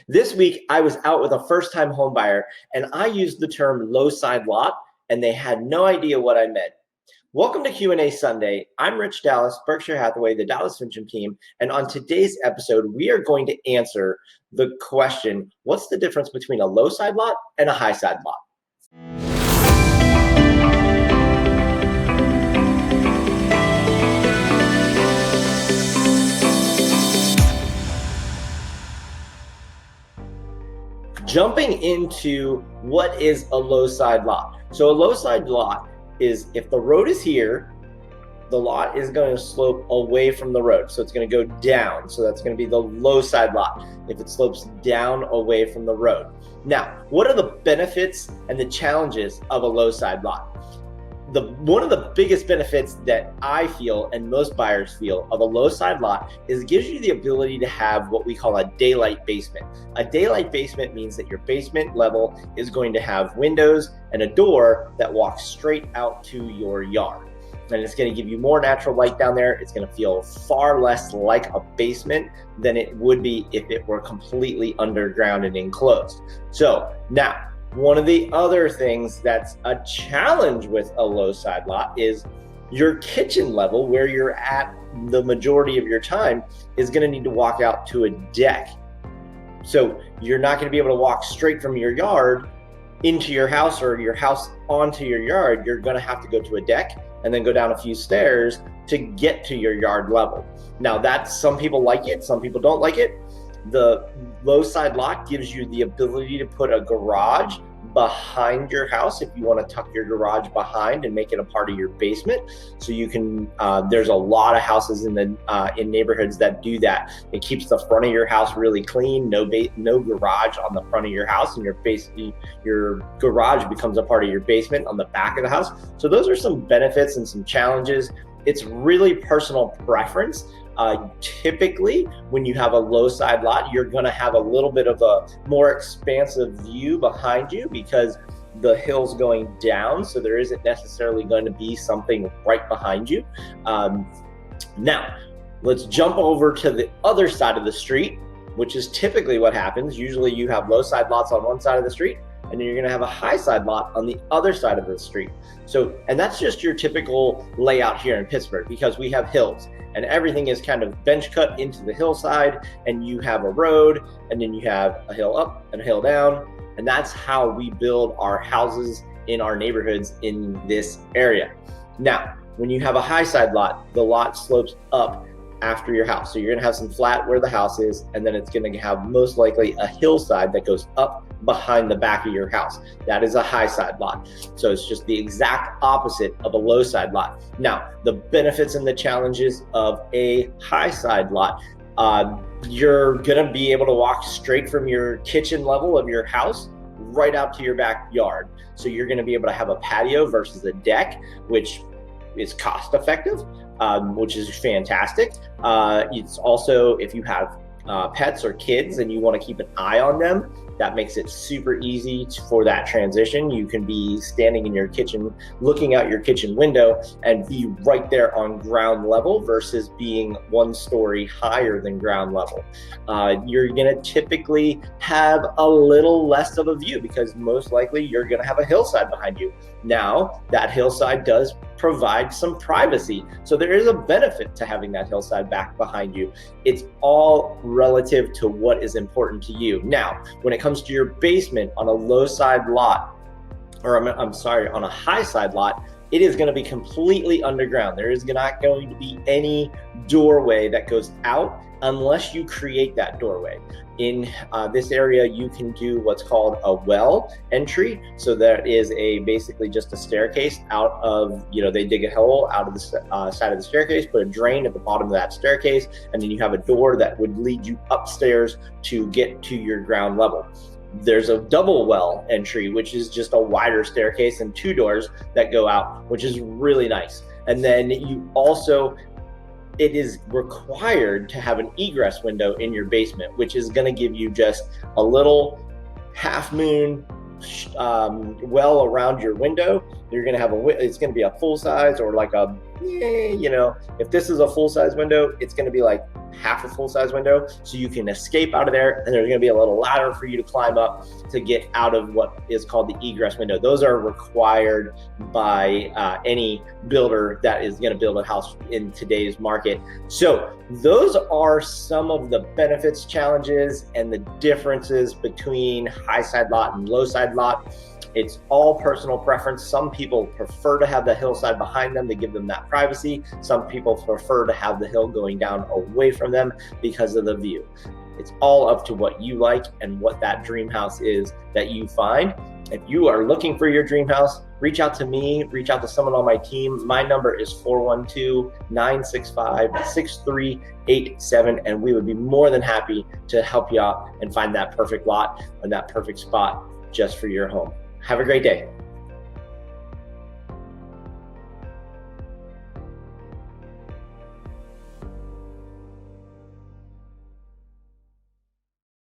This week, I was out with a first-time home buyer, and I used the term low side lot, and they had no idea what I meant. Welcome to Q&A Sunday. I'm Rich Dallas, Berkshire Hathaway, the Dallas-Fincham team, and on today's episode, we are going to answer the question, what's the difference between a low side lot and a high side lot? Jumping into what is a low side lot. So a low side lot is if the road is here, the lot is going to slope away from the road. So it's going to go down. So that's going to be the low side lot if it slopes down away from the road. Now, what are the benefits and the challenges of a low side lot? One of the biggest benefits that I feel and most buyers feel of a low side lot is it gives you the ability to have what we call a daylight basement. A daylight basement means that your basement level is going to have windows and a door that walks straight out to your yard. And it's going to give you more natural light down there. It's going to feel far less like a basement than it would be if it were completely underground and enclosed. So now, one of the other things that's a challenge with a low side lot is your kitchen level, where you're at the majority of your time, is going to need to walk out to a deck. So you're not going to be able to walk straight from your yard into your house or your house onto your yard. You're going to have to go to a deck and then go down a few stairs to get to your yard level. Now, some people like it, some people don't like it. The low side lot gives you the ability to put a garage behind your house if you want to tuck your garage behind and make it a part of your basement. So you can, there's a lot of houses in neighborhoods that do that. It keeps the front of your house really clean, no garage on the front of your house, and your garage becomes a part of your basement on the back of the house. So those are some benefits and some challenges. It's really personal preference. Typically, when you have a low side lot, you're going to have a little bit of a more expansive view behind you because the hill's going down, so there isn't necessarily going to be something right behind you. Now, let's jump over to the other side of the street, which is typically what happens. Usually you have low side lots on one side of the street, and then you're going to have a high side lot on the other side of the street. And that's just your typical layout here in Pittsburgh, because we have hills and everything is kind of bench cut into the hillside, and you have a road, and then you have a hill up and a hill down. And that's how we build our houses in our neighborhoods in this area. Now, when you have a high side lot, the lot slopes up after your house. So you're going to have some flat where the house is, and then it's going to have most likely a hillside that goes up behind the back of your house. That is a high side lot. So it's just the exact opposite of a low side lot. Now, the benefits and the challenges of a high side lot, you're going to be able to walk straight from your kitchen level of your house right out to your backyard. So you're going to be able to have a patio versus a deck, which is cost effective, which is fantastic. It's also, if you have pets or kids and you want to keep an eye on them, that makes it super easy for that transition. You can be standing in your kitchen, looking out your kitchen window and be right there on ground level versus being one story higher than ground level. You're gonna typically have a little less of a view because most likely you're gonna have a hillside behind you. Now, that hillside does provide some privacy. So there is a benefit to having that hillside back behind you. It's all relative to what is important to you. Now, when it comes to your basement on a low side lot, or on a high side lot, it is going to be completely underground. There is not going to be any doorway that goes out unless you create that doorway. In this area, you can do what's called a well entry. So that is basically just a staircase out of, they dig a hole out of the side of the staircase, put a drain at the bottom of that staircase, and then you have a door that would lead you upstairs to get to your ground level. There's a double well entry, which is just a wider staircase and two doors that go out, which is really nice. And then it is required to have an egress window in your basement, which is going to give you just a little half moon well around your window. You're going to have it's going to be a full size, or like if this is a full size window, it's going to be like half a full-size window, so you can escape out of there, and there's going to be a little ladder for you to climb up to get out of what is called the egress window. Those are required by any builder that is going to build a house in today's market. So those are some of the benefits, challenges, and the differences between high side lot and low side lot. It's all personal preference. Some people prefer to have the hillside behind them to give them that privacy. Some people prefer to have the hill going down away from them because of the view. It's all up to what you like and what that dream house is that you find. If you are looking for your dream house, reach out to me, reach out to someone on my team. My number is 412-965-6387, and we would be more than happy to help you out and find that perfect lot and that perfect spot just for your home. Have a great day.